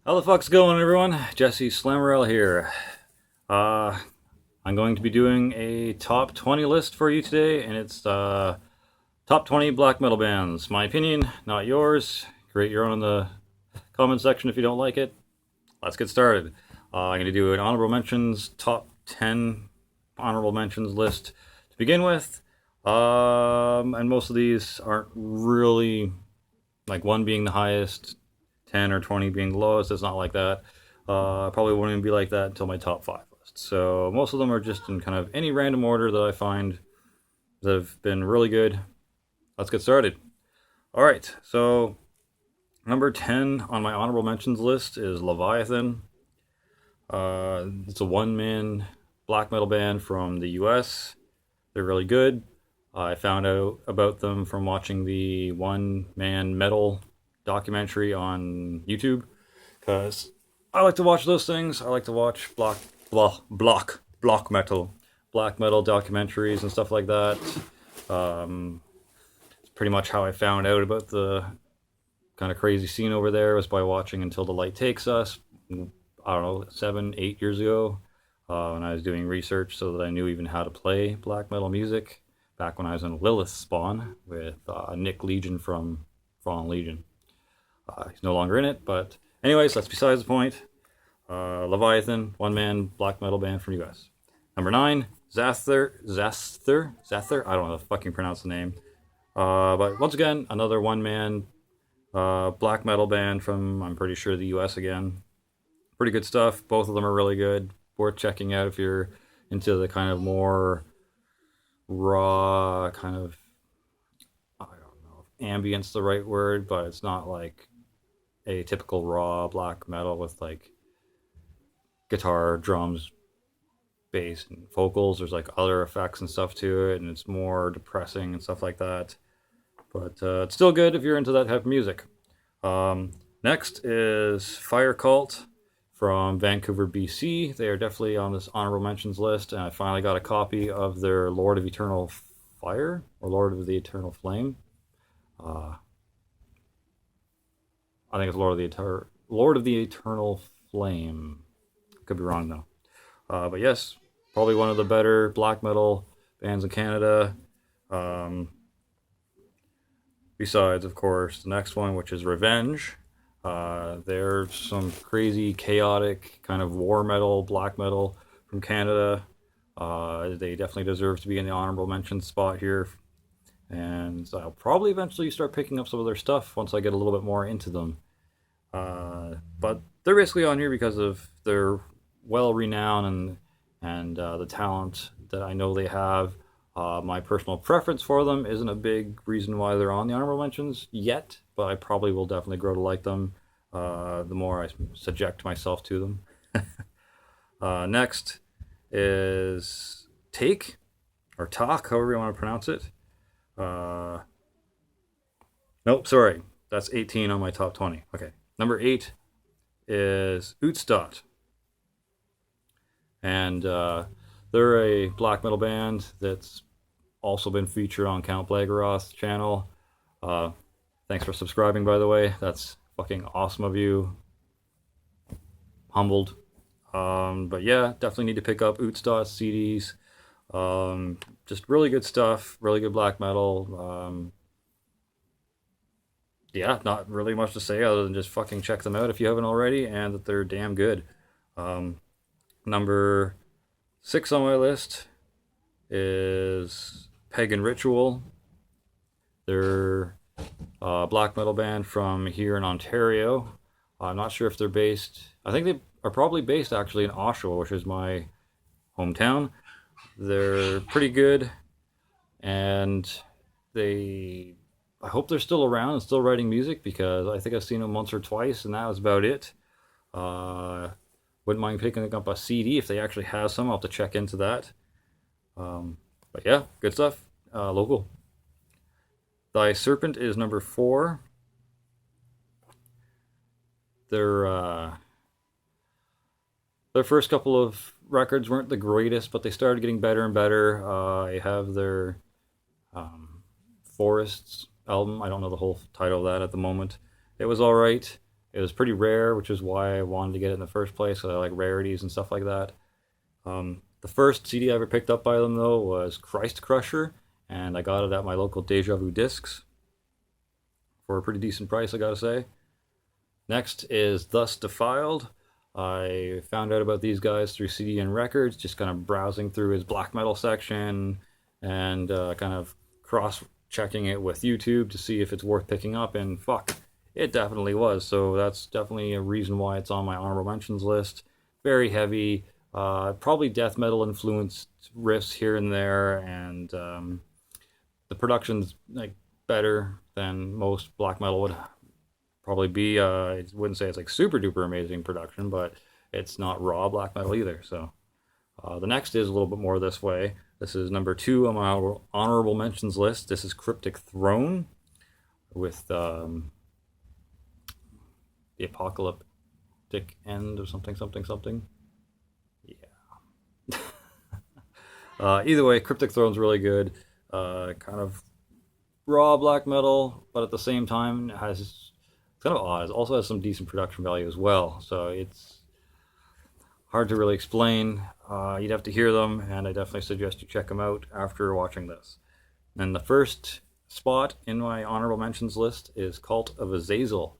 How the fuck's going, everyone? Jesse Slammerell here. Uh, I'm going to be doing a top 20 list for you today, and it's top 20 black metal bands. My opinion, not yours. Create your own in the comment section if you don't like it. Let's get started. I'm going to do an honorable mentions, top 10 honorable mentions list to begin with. And most of these aren't really, like one being the highest, 10 or 20 being the lowest. It's not like that. Probably won't even be like that until my top 5 list. So most of them are just in kind of any random order that I find that have been really good. Let's get started. All right, so number 10 on my honorable mentions list is Leviathan. It's a one-man black metal band from the US. They're really good. I found out about them from watching the one-man metal documentary on YouTube, because I like to watch those things. I like to watch black metal, black metal documentaries and stuff like that. It's pretty much how I found out about the kind of crazy scene over there, was by watching Until the Light Takes Us. I don't know, 7-8 years ago, when I was doing research so that I knew even how to play black metal music. Back when I was in Lilith Spawn with Nick Legion from Fallen Legion. He's no longer in it, but anyways, that's besides the point. Leviathan, one-man black metal band from US. Number 9, Zather. I don't know how to fucking pronounce the name. But once again, another one-man black metal band from, I'm pretty sure, the US again. Pretty good stuff. Both of them are really good. Worth checking out if you're into the kind of more raw kind of, I don't know if ambient's the right word, but it's not like a typical raw black metal with like guitar, drums, bass, and vocals. There's like other effects and stuff to it, and it's more depressing and stuff like that. But it's still good if you're into that type of music. Next is Fire Cult from Vancouver, BC. They are definitely on this honorable mentions list, and I finally got a copy of their Lord of Eternal Fire, or Lord of the Eternal Flame. I think it's Lord of the Eternal Flame. Could be wrong though. But yes, probably one of the better black metal bands in Canada. Besides, of course, the next one, which is Revenge. They're some crazy, chaotic kind of war metal, black metal from Canada. They definitely deserve to be in the honorable mention spot here. And I'll probably eventually start picking up some of their stuff once I get a little bit more into them. But they're basically on here because of their well-renowned and the talent that I know they have. My personal preference for them isn't a big reason why they're on the honorable mentions yet, but I probably will definitely grow to like them the more I subject myself to them. Next is Take, or Talk, however you want to pronounce it. Nope, sorry. That's 18 on my top 20. Okay. Number 8 is Utstadt. And they're a black metal band that's also been featured on Count Blaggeroth's channel. Thanks for subscribing, by the way. That's fucking awesome of you. Humbled. But yeah, definitely need to pick up Utstadt CDs. Just really good stuff. Really good black metal. Yeah, not really much to say other than just fucking check them out if you haven't already, and that they're damn good. Number 6 on my list is Pagan Ritual. They're a black metal band from here in Ontario. I'm not sure if they're based, I think they are probably based actually in Oshawa, which is my hometown. They're pretty good, and I hope they're still around and still writing music, because I think I've seen them once or twice, and that was about it. Wouldn't mind picking up a CD if they actually have some. I'll have to check into that. But yeah, good stuff. Local. Thy Serpent is number 4. Their first couple of records weren't the greatest, but they started getting better and better. I have their Forests album. I don't know the whole title of that at the moment. It was all right. It was pretty rare, which is why I wanted to get it in the first place. So I like rarities and stuff like that. The first CD I ever picked up by them though was Christ Crusher, and I got it at my local Deja Vu Discs for a pretty decent price, I gotta say. Next is Thus Defiled. I found out about these guys through CDN Records, just kind of browsing through his black metal section and kind of cross-checking it with YouTube to see if it's worth picking up, and fuck, it definitely was. So that's definitely a reason why it's on my honorable mentions list. Very heavy, probably death metal influenced riffs here and there, and the production's like better than most black metal would probably be. I wouldn't say it's like super duper amazing production, but it's not raw black metal either. So the next is a little bit more this way. This is number 2 on my honorable mentions list. This is Cryptic Throne with the Apocalyptic End of something something something. Yeah. Either way, Cryptic Throne's really good. Kind of raw black metal, but at the same time it's kind of odd. It also has some decent production value as well. So it's hard to really explain. You'd have to hear them, and I definitely suggest you check them out after watching this. And the first spot in my honorable mentions list is Cult of Azazel.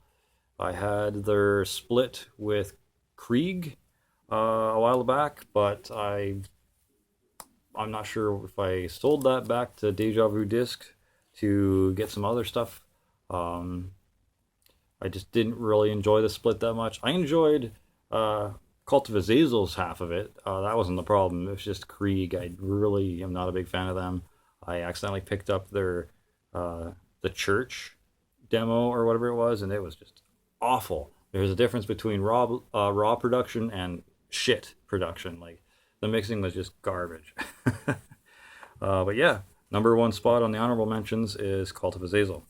I had their split with Krieg a while back, but I'm not sure if I sold that back to Deja Vu Disc to get some other stuff. I just didn't really enjoy the split that much. I enjoyed Cult of Azazel's half of it. That wasn't the problem. It was just Krieg. I really am not a big fan of them. I accidentally picked up their the Church demo or whatever it was, and it was just awful. There's a difference between raw production and shit production. Like, the mixing was just garbage. But yeah, number 1 spot on the honorable mentions is Cult of Azazel.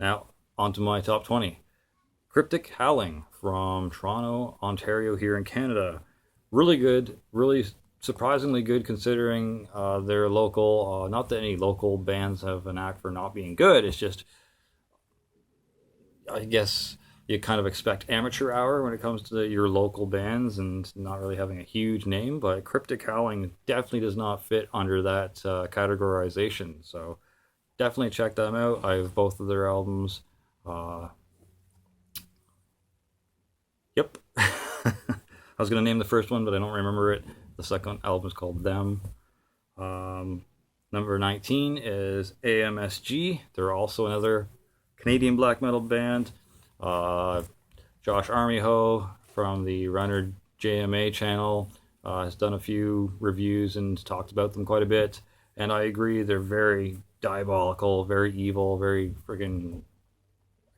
Now, on to my top 20. Cryptic Howling from Toronto, Ontario here in Canada. Really good, really surprisingly good considering they're local. Not that any local bands have a knack for not being good, it's just, I guess you kind of expect amateur hour when it comes to your local bands and not really having a huge name, but Cryptic Howling definitely does not fit under that categorization. So definitely check them out. I have both of their albums. Yep. I was going to name the first one, but I don't remember it. The second album is called Them. Number 19 is AMSG. They're also another Canadian black metal band. Josh Armijo from the Runner JMA channel has done a few reviews and talked about them quite a bit. And I agree, they're very diabolical, very evil, very friggin'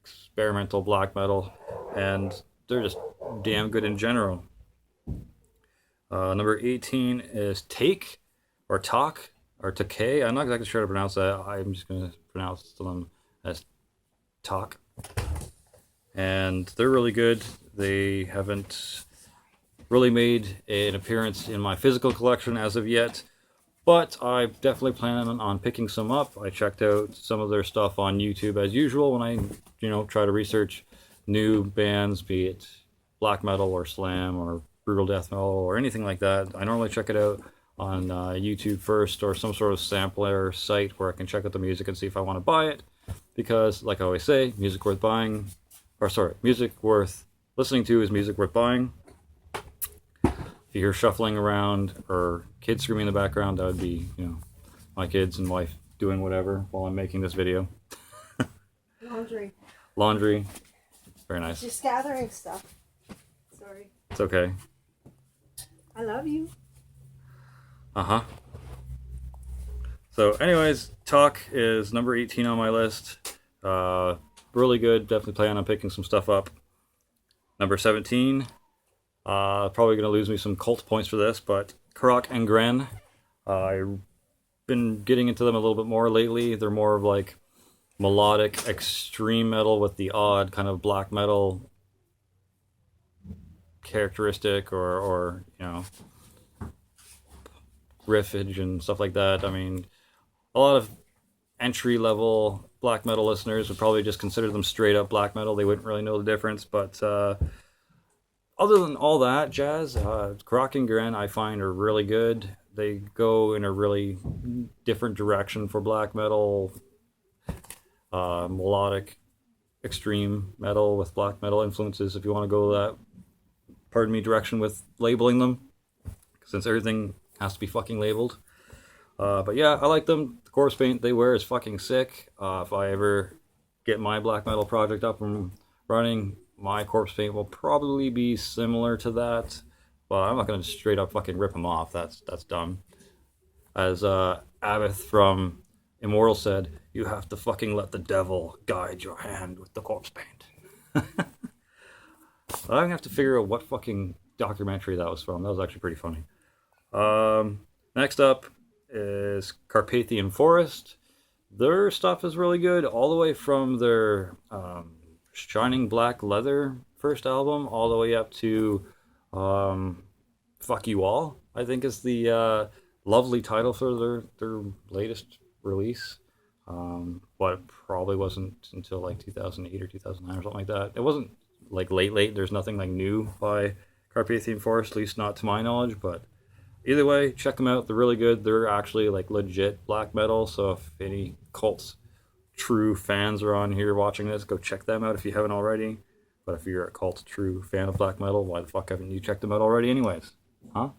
experimental black metal. And they're just damn good in general. Number 18 is Take, or Talk, or Takei. I'm not exactly sure how to pronounce that. I'm just going to pronounce them as Talk. And they're really good. They haven't really made an appearance in my physical collection as of yet, but I definitely plan on picking some up. I checked out some of their stuff on YouTube as usual when I, try to research new bands, be it black metal or slam or brutal death metal or anything like that. I normally check it out on YouTube first, or some sort of sampler site where I can check out the music and see if I want to buy it, because like I always say, music worth listening to is music worth buying. If you hear shuffling around or kids screaming in the background, that would be, my kids and wife doing whatever while I'm making this video. Laundry. Very nice. Just gathering stuff. Sorry. It's okay. I love you. Uh-huh. So anyways, Talk is number 18 on my list. Really good. Definitely plan on picking some stuff up. Number 17. Probably going to lose me some cult points for this, but Karak and Gren. I've been getting into them a little bit more lately. They're more of like melodic extreme metal with the odd kind of black metal characteristic or riffage and stuff like that. I mean, a lot of entry level black metal listeners would probably just consider them straight up black metal. They wouldn't really know the difference. But other than all that jazz, Grok and Gren I find are really good. They go in a really different direction for black metal, melodic, extreme metal with black metal influences, if you want to go that, pardon me, direction with labeling them, since everything has to be fucking labeled. But yeah, I like them. The corpse paint they wear is fucking sick. If I ever get my black metal project up and running, my corpse paint will probably be similar to that. Well, I'm not gonna straight up fucking rip them off. That's dumb. As Abbott from Immortal said, you have to fucking let the devil guide your hand with the corpse paint. I'm gonna have to figure out what fucking documentary that was from. That was actually pretty funny. Next up is Carpathian Forest. Their stuff is really good, all the way from their Shining Black Leather first album, all the way up to Fuck You All, I think is the lovely title for their latest release. But it probably wasn't until like 2008 or 2009 or something like that. It wasn't like late. There's nothing like new by Carpathian Forest, at least not to my knowledge, but either way, check them out. They're really good. They're actually like legit black metal. So if any Cult's true fans are on here watching this, go check them out if you haven't already. But if you're a Cult's true fan of black metal, why the fuck haven't you checked them out already anyways? Huh?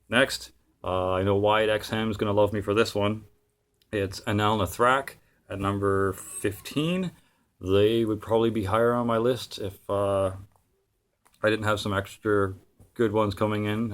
Next, I know Wyatt Exham is going to love me for this one. It's Anal Nathrak at number 15. They would probably be higher on my list if I didn't have some extra good ones coming in.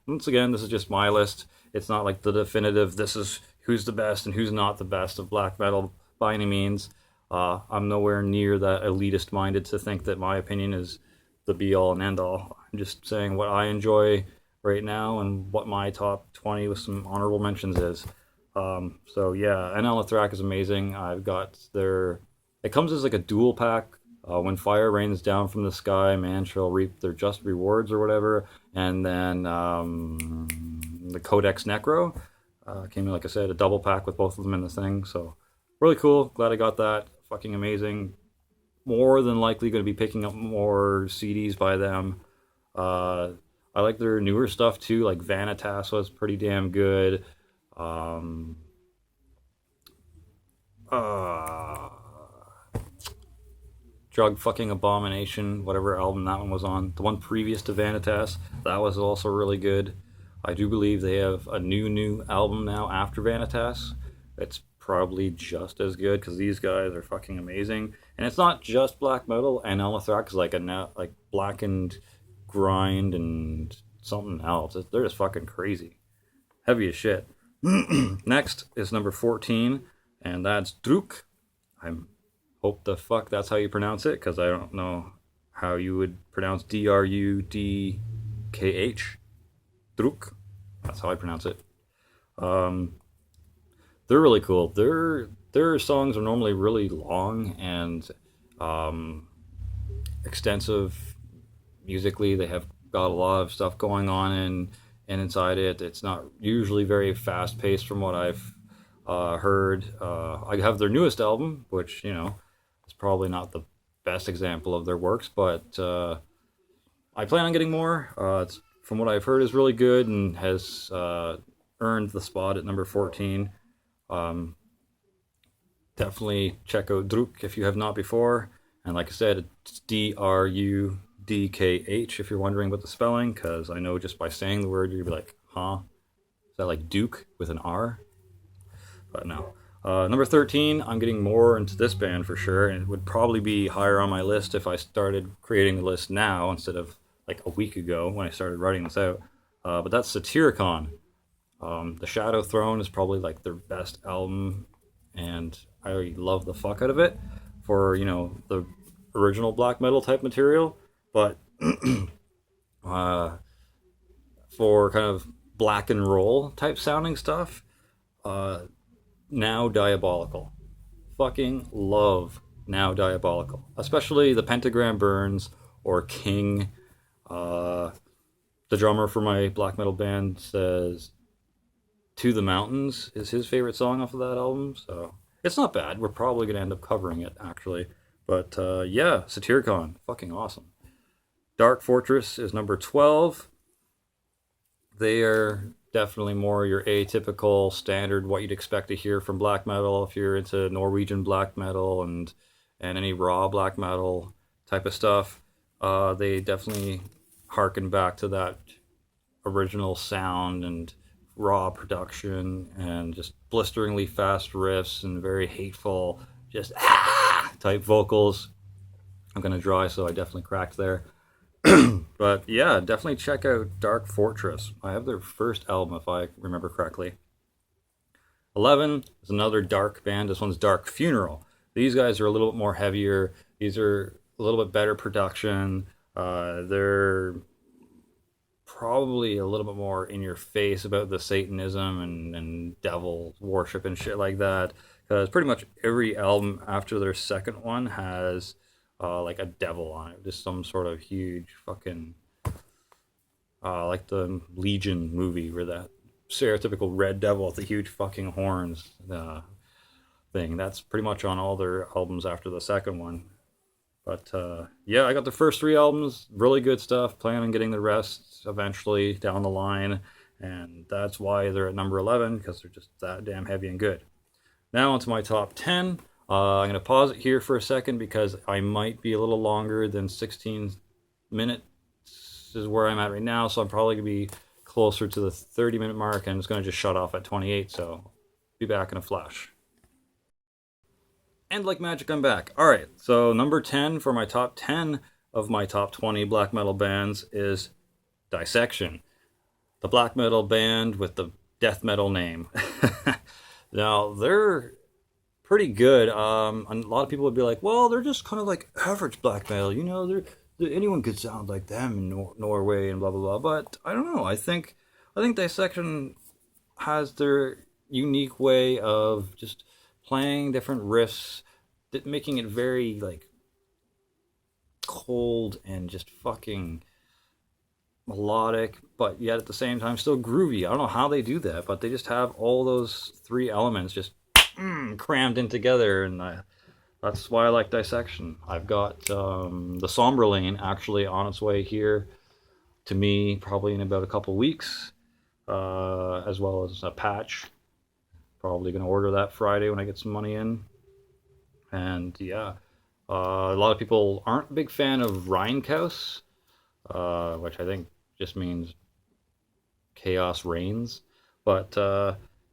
Once again, this is just my list. It's not like the definitive, this is who's the best and who's not the best of black metal by any means. I'm nowhere near that elitist minded to think that my opinion is the be all and end all. I'm just saying what I enjoy right now and what my top 20 with some honorable mentions is. So yeah, Anal Nathrak is amazing. I've got their, it comes as like a dual pack. When fire rains down from the sky, man shall reap their just rewards or whatever. And then the Codex Necro came in, like I said, a double pack with both of them in the thing. So really cool. Glad I got that. Fucking amazing. More than likely going to be picking up more CDs by them. I like their newer stuff too. Like Vanitas was pretty damn good. Drug Fucking Abomination, whatever album that one was on. The one previous to Vanitas, that was also really good. I do believe they have a new album now after Vanitas. It's probably just as good because these guys are fucking amazing. And it's not just black metal. And Anal Nathrak is like blackened grind and something else. They're just fucking crazy. Heavy as shit. Next is number 14, and that's Druk. I'm hope the fuck that's how you pronounce it, because I don't know how you would pronounce Drudkh. Druk. That's how I pronounce it. They're really cool. Their songs are normally really long and extensive musically. They have got a lot of stuff going on and inside it. It's not usually very fast paced from what I've heard. I have their newest album, which, you know, is probably not the best example of their works, but I plan on getting more. It's, from what I've heard, is really good and has earned the spot at number 14. Definitely check out Druk if you have not before. And like I said, it's Drudkh if you're wondering about the spelling, because I know just by saying the word, you'd be like, huh? Is that like Duke with an R? But no. Number 13, I'm getting more into this band for sure, and it would probably be higher on my list if I started creating the list now instead of like a week ago when I started writing this out. But that's Satyricon. The Shadow Throne is probably like their best album, and I love the fuck out of it for, you know, the original black metal type material. But for kind of black and roll type sounding stuff, Now Diabolical. Fucking love Now Diabolical. Especially the Pentagram Burns or King. The drummer for my black metal band says To the Mountains is his favorite song off of that album. So It's not bad. We're probably going to end up covering it, actually. But yeah, Satyricon, fucking awesome. Dark Fortress is number 12. They are definitely more your atypical standard, what you'd expect to hear from black metal if you're into Norwegian black metal and any raw black metal type of stuff. They definitely harken back to that original sound and raw production and just blisteringly fast riffs and very hateful, just type vocals. I'm gonna dry, so I definitely cracked there. But yeah, definitely check out Dark Fortress. I have their first album, if I remember correctly. 11 is another dark band. This one's Dark Funeral. These guys are a little bit more heavier. These are a little bit better production. They're probably a little bit more in your face about the Satanism and devil worship and shit like that. Because pretty much every album after their second one has like a devil on it, just some sort of huge fucking like the Legion movie where that stereotypical red devil with the huge fucking horns thing. That's pretty much on all their albums after the second one. But yeah, I got the first 3 albums, really good stuff. Plan on getting the rest eventually down the line, and that's why they're at number 11, because they're just that damn heavy and good. Now onto my top 10. I'm going to pause it here for a second because I might be a little longer than 16 minutes is where I'm at right now, so I'm probably going to be closer to the 30-minute mark, and it's going to just shut off at 28, so be back in a flash. And like magic, I'm back. Alright, so number 10 for my top 10 of my top 20 black metal bands is Dissection, the black metal band with the death metal name. Now, they're pretty good. A lot of people would be like, well, they're just kind of like average black metal. You know, anyone could sound like them in Norway and blah, blah, blah. But I don't know. I think Dissection has their unique way of just playing different riffs, making it very like cold and just fucking melodic, but yet at the same time still groovy. I don't know how they do that, but they just have all those 3 elements just crammed in together, and that's why I like Dissection. I've got the Somberlane actually on its way here to me probably in about a couple weeks, as well as a patch. Probably going to order that Friday when I get some money in. And yeah, a lot of people aren't a big fan of Rheinkaus, which I think just means chaos reigns. But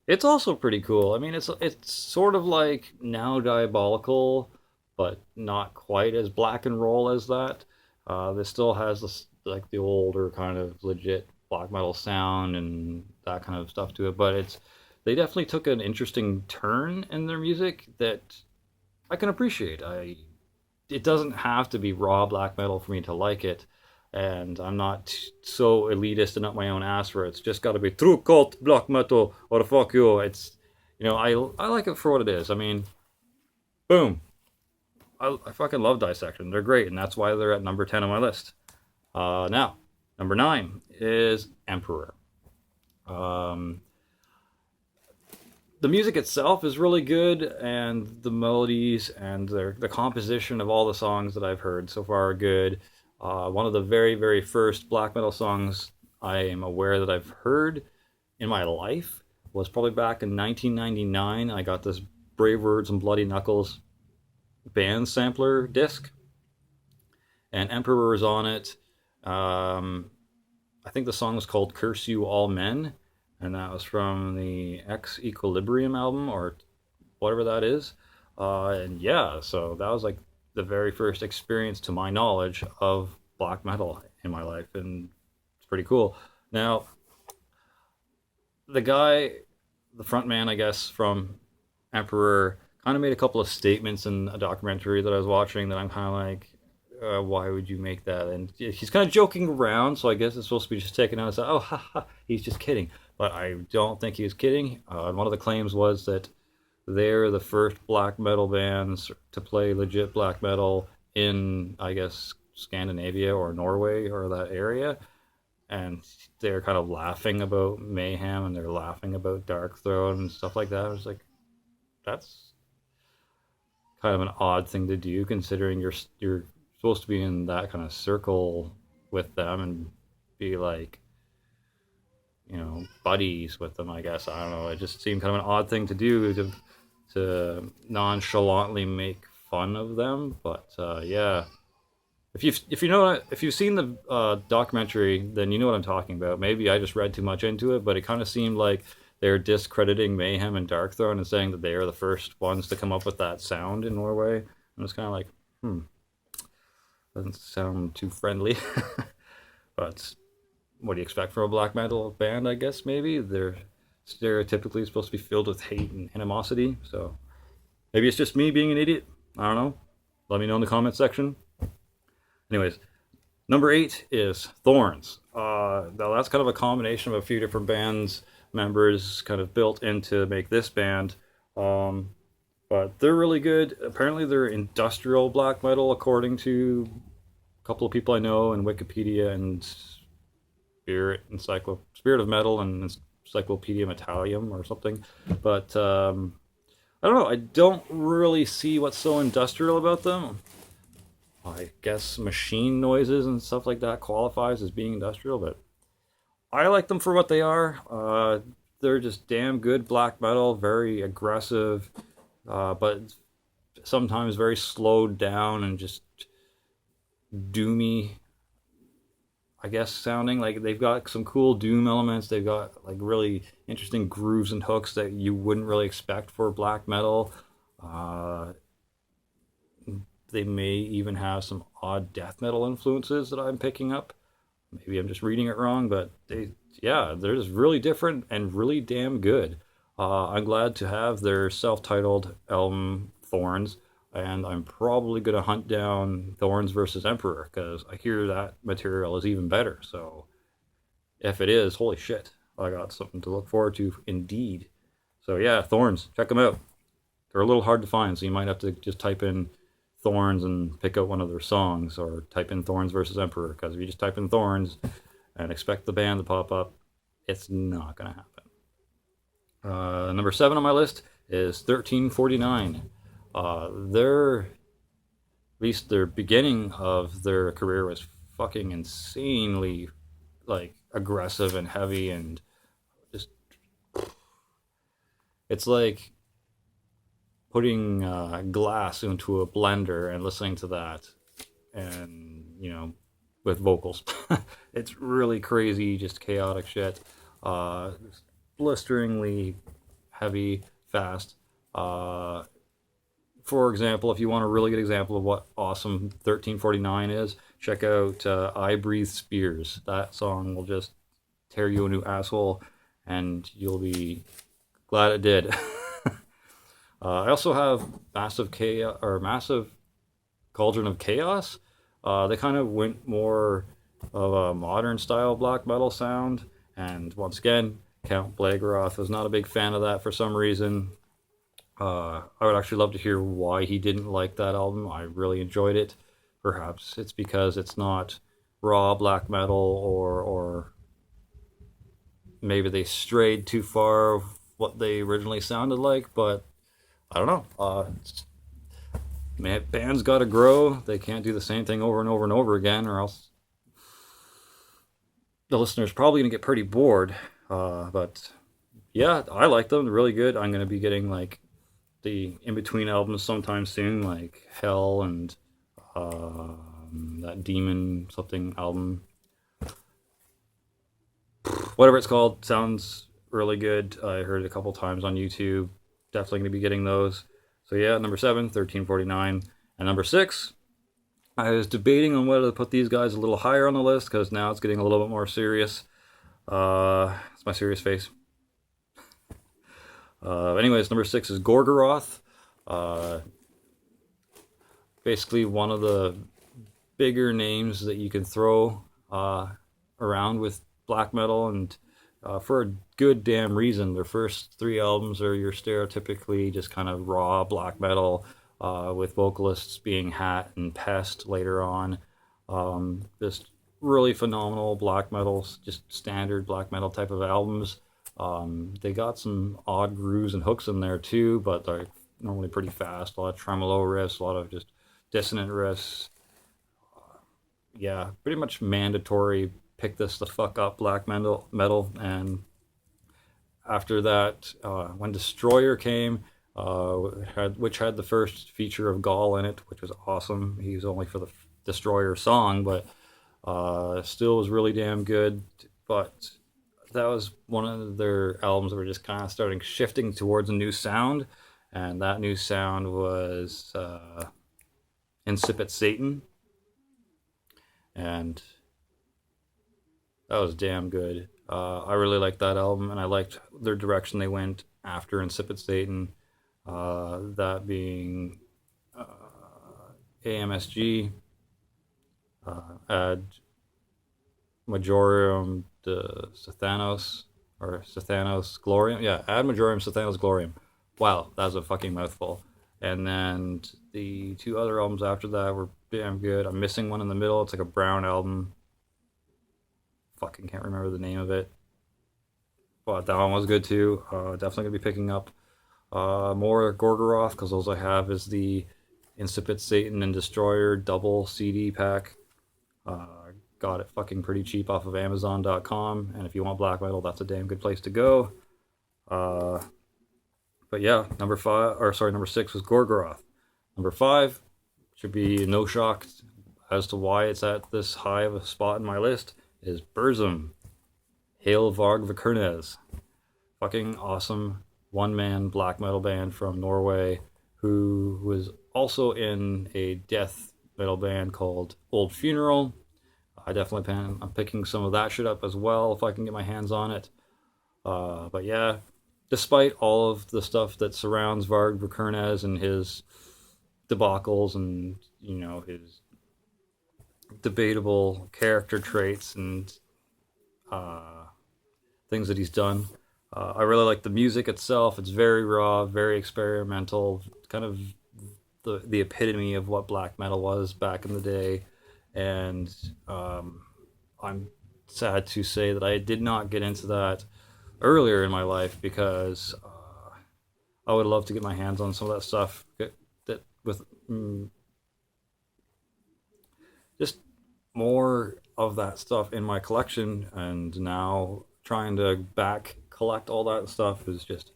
it's also pretty cool. I mean, it's sort of like Now Diabolical, but not quite as black and roll as that. This still has this, like the older kind of legit black metal sound and that kind of stuff to it, but they definitely took an interesting turn in their music that I can appreciate. It doesn't have to be raw black metal for me to like it, and I'm not so elitist and up my own ass where it's just got to be true cult black metal or fuck you. It's, you know, I like it for what it is. I mean, boom. I fucking love Dissection. They're great, and that's why they're at number 10 on my list. Now, number 9 is Emperor. The music itself is really good, and the melodies and the composition of all the songs that I've heard so far are good. One of the very, very first black metal songs I am aware that I've heard in my life was probably back in 1999. I got this Brave Words and Bloody Knuckles band sampler disc, and Emperor is on it. I think the song was called Curse You All Men, and that was from the Ex Equilibrium album, or whatever that is. And yeah, so that was like the very first experience, to my knowledge, of black metal in my life, and it's pretty cool. Now, the guy, the front man, I guess, from Emperor, kind of made a couple of statements in a documentary that I was watching that I'm kind of like, why would you make that? And he's kind of joking around, so I guess it's supposed to be just taken out as, oh, ha, ha, he's just kidding. But I don't think he was kidding. One of the claims was that they're the first black metal bands to play legit black metal in, I guess, Scandinavia or Norway or that area. And they're kind of laughing about Mayhem, and they're laughing about Darkthrone and stuff like that. I was like, that's kind of an odd thing to do, considering you're supposed to be in that kind of circle with them and be like, buddies with them. I guess I don't know. It just seemed kind of an odd thing to do to nonchalantly make fun of them. But yeah, if you've seen the documentary, then you know what I'm talking about. Maybe I just read too much into it, but it kind of seemed like they're discrediting Mayhem and Darkthrone and saying that they are the first ones to come up with that sound in Norway. And it's kind of like, doesn't sound too friendly. But what do you expect from a black metal band? I guess maybe they're stereotypically supposed to be filled with hate and animosity. So maybe it's just me being an idiot. I don't know. Let me know in the comment section. Anyways, number 8 is Thorns. Now that's kind of a combination of a few different bands members kind of built in to make this band. But they're really good. Apparently they're industrial black metal, according to a couple of people I know in Wikipedia and Spirit of Metal and Encyclopedia Metallium or something. But I don't know. I don't really see what's so industrial about them. I guess machine noises and stuff like that qualifies as being industrial, but I like them for what they are. They're just damn good black metal, very aggressive, but sometimes very slowed down and just doomy, I guess, sounding. Like they've got some cool doom elements. They've got like really interesting grooves and hooks that you wouldn't really expect for black metal. They may even have some odd death metal influences that I'm picking up. Maybe I'm just reading it wrong, but they're just really different and really damn good. I'm glad to have their self-titled album Thorns, and I'm probably going to hunt down Thorns versus Emperor, because I hear that material is even better. So if it is, holy shit, I got something to look forward to indeed. So yeah, Thorns, check them out. They're a little hard to find, so you might have to just type in Thorns and pick out one of their songs, or type in Thorns versus Emperor, because if you just type in Thorns and expect the band to pop up, it's not going to happen. Number 7 on my list is 1349. At least their beginning of their career was fucking insanely like aggressive and heavy, and just it's like putting glass into a blender and listening to that, and with vocals. It's really crazy, just chaotic shit. Blisteringly heavy, fast. For example, if you want a really good example of what awesome 1349 is, check out I Breathe Spears. That song will just tear you a new asshole, and you'll be glad it did. I also have Massive Cauldron of Chaos. They kind of went more of a modern style black metal sound, and once again, Count Blageroth was not a big fan of that for some reason. I would actually love to hear why he didn't like that album. I really enjoyed it. Perhaps it's because it's not raw black metal, or maybe they strayed too far of what they originally sounded like, but I don't know. Bands got to grow. They can't do the same thing over and over and over again, or else the listener's probably going to get pretty bored. But yeah, I like them. They're really good. I'm going to be getting like the in-between albums sometime soon, like Hell and that Demon something album. Whatever it's called, sounds really good. I heard it a couple times on YouTube. Definitely going to be getting those. So yeah, number 7, 1349. And number 6, I was debating on whether to put these guys a little higher on the list, because now it's getting a little bit more serious. It's my serious face. Anyways, number 6 is Gorgoroth. Basically one of the bigger names that you can throw around with black metal, and for a good damn reason. Their first 3 albums are your stereotypically just kind of raw black metal, with vocalists being Hat and Pest later on. Just really phenomenal black metal, just standard black metal type of albums. They got some odd grooves and hooks in there too, but they're normally pretty fast. A lot of tremolo riffs, a lot of just dissonant riffs. Yeah, pretty much mandatory. Pick this the fuck up, black metal. And after that, when Destroyer came, which had the first feature of Gaul in it, which was awesome. He was only for the Destroyer song, but still was really damn good. But that was one of their albums that were just kind of starting shifting towards a new sound, and that new sound was Incipit Satan, and that was damn good. I really liked that album, and I liked their direction they went after Incipit Satan, that being AMSG, Ad Majorem de Sathanos, or Sathanos Glorium. Yeah, Ad Majorem Sathanos Glorium. Wow, that was a fucking mouthful. And then the two other albums after that were damn good. I'm missing one in the middle. It's like a brown album. Fucking can't remember the name of it. But that one was good too. Definitely gonna be picking up more Gorgoroth, because those I have is the Incipit Satan and Destroyer double CD pack. Got it fucking pretty cheap off of Amazon.com, and if you want black metal, that's a damn good place to go. But yeah, number 6 was Gorgoroth. Number 5 should be no shock as to why it's at this high of a spot in my list, is Burzum. Hail Varg Vikernes. Fucking awesome one-man black metal band from Norway, who was also in a death metal band called Old Funeral. I definitely plan on picking some of that shit up as well if I can get my hands on it. But yeah, despite all of the stuff that surrounds Varg Vikernes and his debacles and, you know, his debatable character traits and things that he's done, I really like the music itself. It's very raw, very experimental, kind of the epitome of what black metal was back in the day. And I'm sad to say that I did not get into that earlier in my life, because I would love to get my hands on some of that stuff that with just more of that stuff in my collection. And now trying to back collect all that stuff is just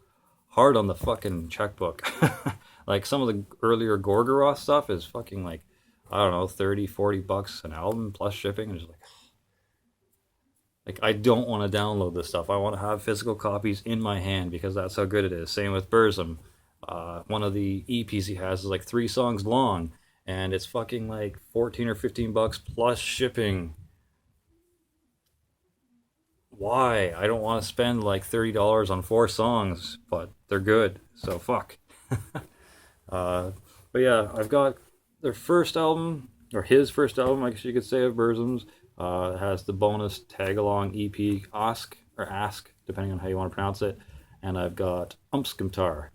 hard on the fucking checkbook. Like some of the earlier Gorgoroth stuff is fucking like, I don't know, $30-$40 an album plus shipping. And just like I don't want to download this stuff. I want to have physical copies in my hand, because that's how good it is. Same with Burzum. One of the EPs he has is like 3 songs long, and it's fucking like $14 or $15 plus shipping. Why? I don't want to spend like $30 on 4 songs, but they're good, so fuck. But yeah, I've got their first album, or his first album, I guess you could say, of Burzum's. It has the bonus tag-along EP, Ask, depending on how you want to pronounce it. And I've got Umskumtar.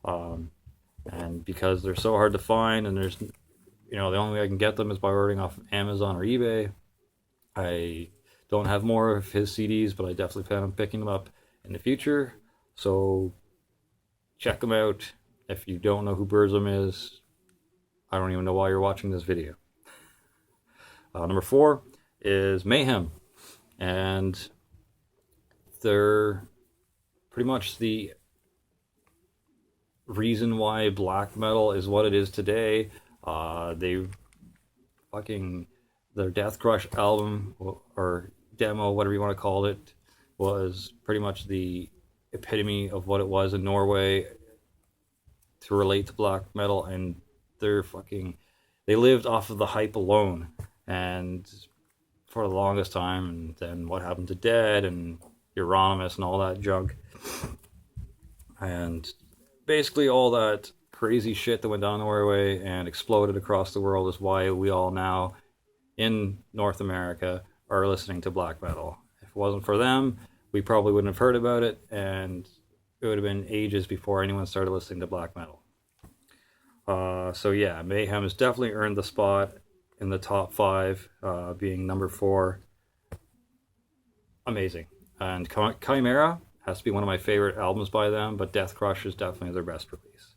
And because they're so hard to find, and there's, you know, the only way I can get them is by ordering off Amazon or eBay. I don't have more of his CDs, but I definitely plan on picking them up in the future. So check them out. If you don't know who Burzum is, I don't even know why you're watching this video. Number 4 is Mayhem, and they're pretty much the reason why black metal is what it is today. Their Death Crush album, or demo, whatever you want to call it, was pretty much the epitome of what it was in Norway to relate to black metal. And they lived off of the hype alone, and for the longest time. And then what happened to Dead and Euronymous and all that junk, and basically all that crazy shit that went down Norway and exploded across the world is why we all now in North America are listening to black metal. If it wasn't for them, we probably wouldn't have heard about it, and it would have been ages before anyone started listening to black metal. So yeah, Mayhem has definitely earned the spot in the top 5, being number 4. Amazing. And Chimera has to be one of my favorite albums by them, but Death Crush is definitely their best release.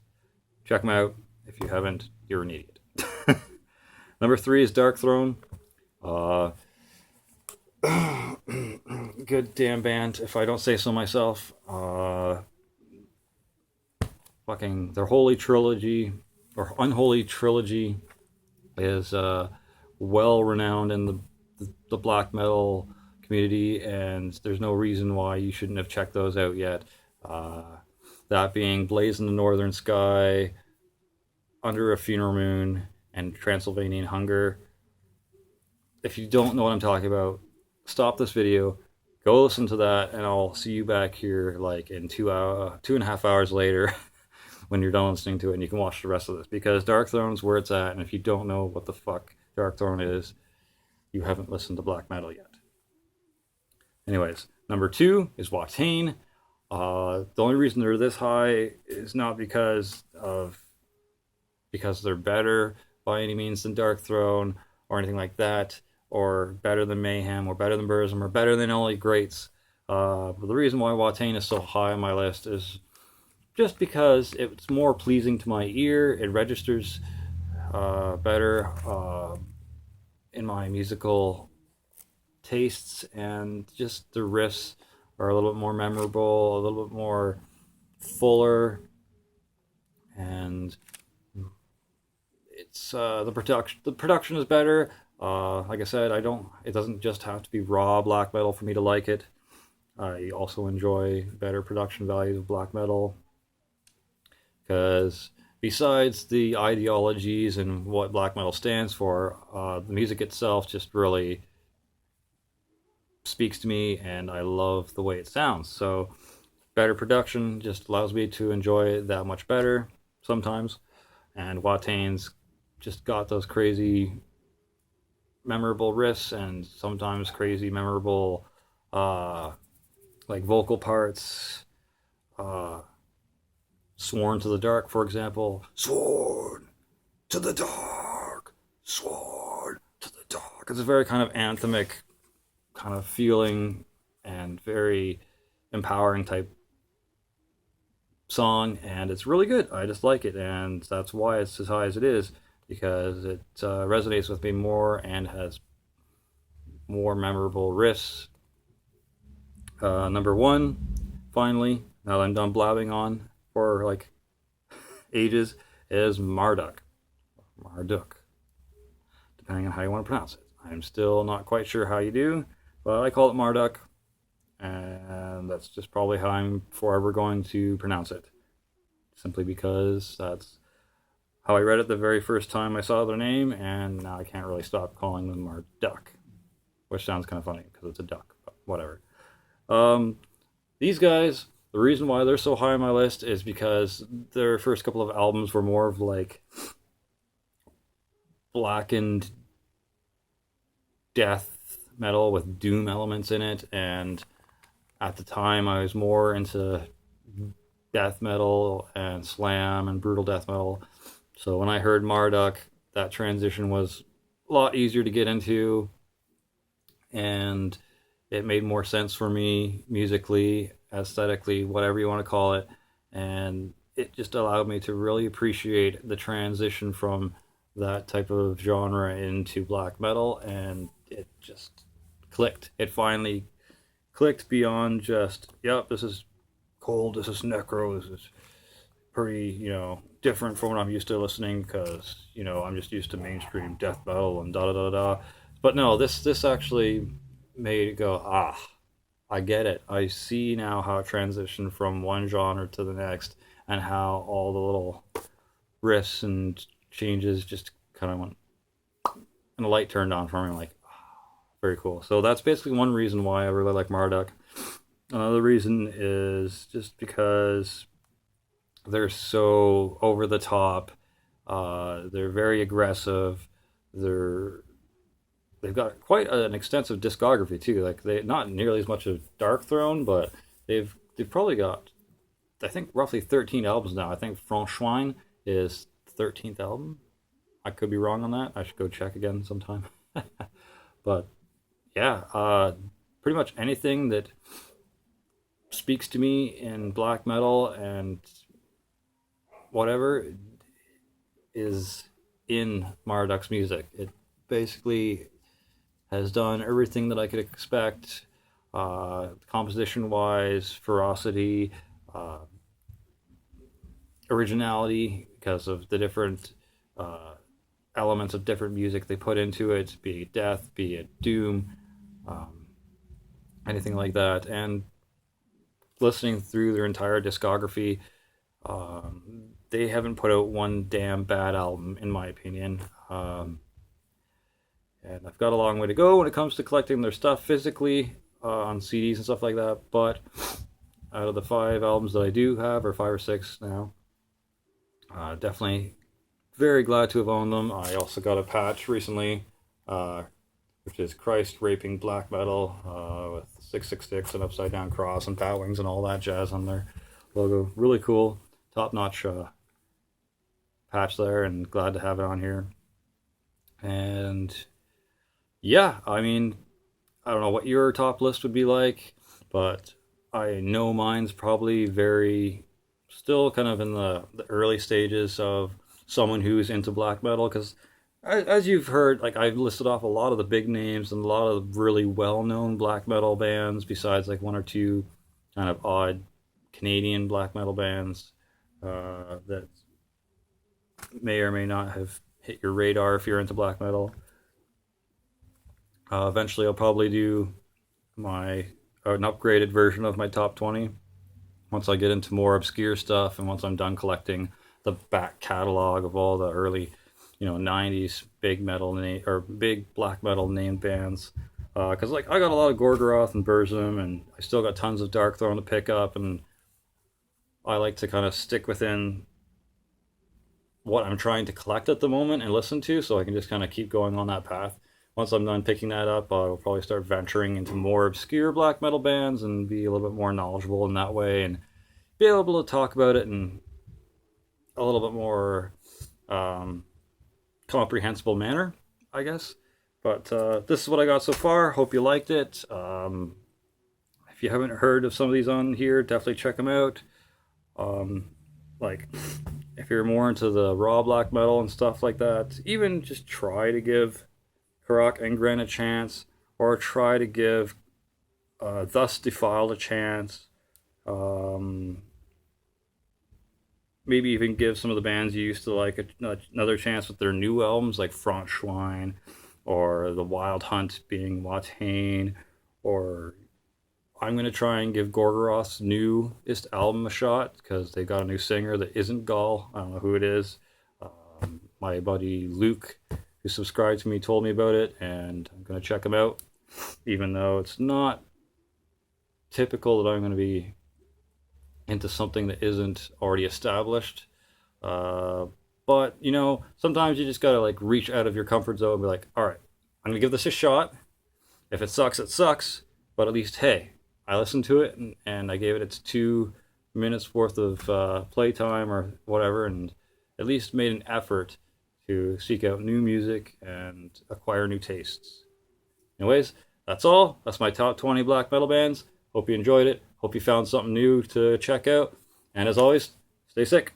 Check them out. If you haven't, you're an idiot. Number 3 is Darkthrone. Good damn band, if I don't say so myself. Fucking their holy trilogy or unholy trilogy is well renowned in the black metal community, and there's no reason why you shouldn't have checked those out yet. That being Blaze in the Northern Sky, Under a Funeral Moon, and Transylvanian Hunger. If you don't know what I'm talking about, stop this video, go listen to that, and I'll see you back here like in 2.5 hours later when you're done listening to it, and you can watch the rest of this, because Darkthrone's where it's at, and if you don't know what the fuck Darkthrone is, you haven't listened to black metal yet. Anyways, number 2 is Watain. The only reason they're this high is not because they're better by any means than Darkthrone or anything like that, or better than Mayhem, or better than Burzum, or better than Only Greats. But the reason why Watain is so high on my list is just because it's more pleasing to my ear. It registers better in my musical tastes, and just the riffs are a little bit more memorable, a little bit more fuller, and it's the production is better. Like I said, it doesn't just have to be raw black metal for me to like it. I also enjoy better production values of black metal, because besides the ideologies and what black metal stands for, the music itself just really speaks to me, and I love the way it sounds. So better production just allows me to enjoy it that much better sometimes. And Watain's just got those crazy memorable riffs, and sometimes crazy memorable like vocal parts. Sworn to the Dark, for example. Sworn to the dark, sworn to the dark. It's a very kind of anthemic kind of feeling and very empowering type song, and it's really good. I just like it, and that's why it's as high as it is, because it resonates with me more and has more memorable riffs. Number 1, finally, now that I'm done blabbing on for like ages, is Marduk, depending on how you want to pronounce it. I'm still not quite sure how you do, but I call it Marduk, and that's just probably how I'm forever going to pronounce it, simply because that's how I read it the very first time I saw their name, and now I can't really stop calling them Marduk, which sounds kind of funny because it's a duck, but whatever. These guys, the reason why they're so high on my list is because their first couple of albums were more of like blackened death metal with doom elements in it, and at the time I was more into death metal and slam and brutal death metal. So when I heard Marduk, that transition was a lot easier to get into, and it made more sense for me musically, aesthetically, whatever you want to call it, and it just allowed me to really appreciate the transition from that type of genre into black metal, and it just clicked. It finally clicked beyond just, yep, this is cold, this is necro, this is pretty, different from what I'm used to listening, because, I'm just used to mainstream death metal and da-da-da-da. But no, this actually made it go, I get it. I see now how it transitioned from one genre to the next, and how all the little riffs and changes just kind of went, and the light turned on for me, like, very cool. So that's basically one reason why I really like Marduk. Another reason is just because they're so over the top. They're very aggressive. They've got quite an extensive discography too. Like, they not nearly as much as Darkthrone, but they've probably got, I think, roughly 13 albums now. I think Franchwine is 13th album. I could be wrong on that. I should go check again sometime. But yeah, pretty much anything that speaks to me in black metal and whatever is in Marduk's music. It basically has done everything that I could expect, composition wise, ferocity, uh, originality, because of the different elements of different music they put into it, be it death, be it doom, um, anything like that. And listening through their entire discography, they haven't put out one damn bad album, in my opinion. And I've got a long way to go when it comes to collecting their stuff physically on CDs and stuff like that. But out of the 5 albums that I do have, or 5 or 6 now, definitely very glad to have owned them. I also got a patch recently, which is Christ Raping Black Metal, with 666 and upside down cross and bat wings and all that jazz on their logo. Really cool, top notch patch there, and glad to have it on here. And yeah, I mean, I don't know what your top list would be like, but I know mine's probably very still kind of in the early stages of someone who's into black metal, because as you've heard, like, I've listed off a lot of the big names and a lot of really well-known black metal bands, besides like 1 or 2 kind of odd Canadian black metal bands that may or may not have hit your radar if you're into black metal. Eventually I'll probably do an upgraded version of my top 20 once I get into more obscure stuff, and once I'm done collecting the back catalog of all the early, 90s big metal or big black metal named bands. Because like I got a lot of Gorgoroth and Burzum, and I still got tons of Darkthrone to pick up, and I like to kind of stick within what I'm trying to collect at the moment and listen to, so I can just kind of keep going on that path. Once I'm done picking that up, I'll probably start venturing into more obscure black metal bands and be a little bit more knowledgeable in that way, and be able to talk about it in a little bit more comprehensible manner, I guess. But this is what I got so far. Hope you liked it. If you haven't heard of some of these on here, definitely check them out. Like, if you're more into the raw black metal and stuff like that, even just try to give Karak Engren a chance, or try to give Thus Defiled a chance. Maybe even give some of the bands you used to like another chance with their new albums, like Frontschwein, or The Wild Hunt being Watain, or I'm going to try and give Gorgoroth's newest album a shot, because they got a new singer that isn't Gaul. I don't know who it is. My buddy Luke, who subscribed to me, told me about it, and I'm going to check him out, even though it's not typical that I'm going to be into something that isn't already established. But, sometimes you just got to like reach out of your comfort zone and be like, all right, I'm going to give this a shot. If it sucks, it sucks. But at least, hey, I listened to it, and I gave it its 2 minutes worth of playtime or whatever, and at least made an effort to seek out new music and acquire new tastes. Anyways, that's all. That's my top 20 black metal bands. Hope you enjoyed it. Hope you found something new to check out. And as always, stay sick.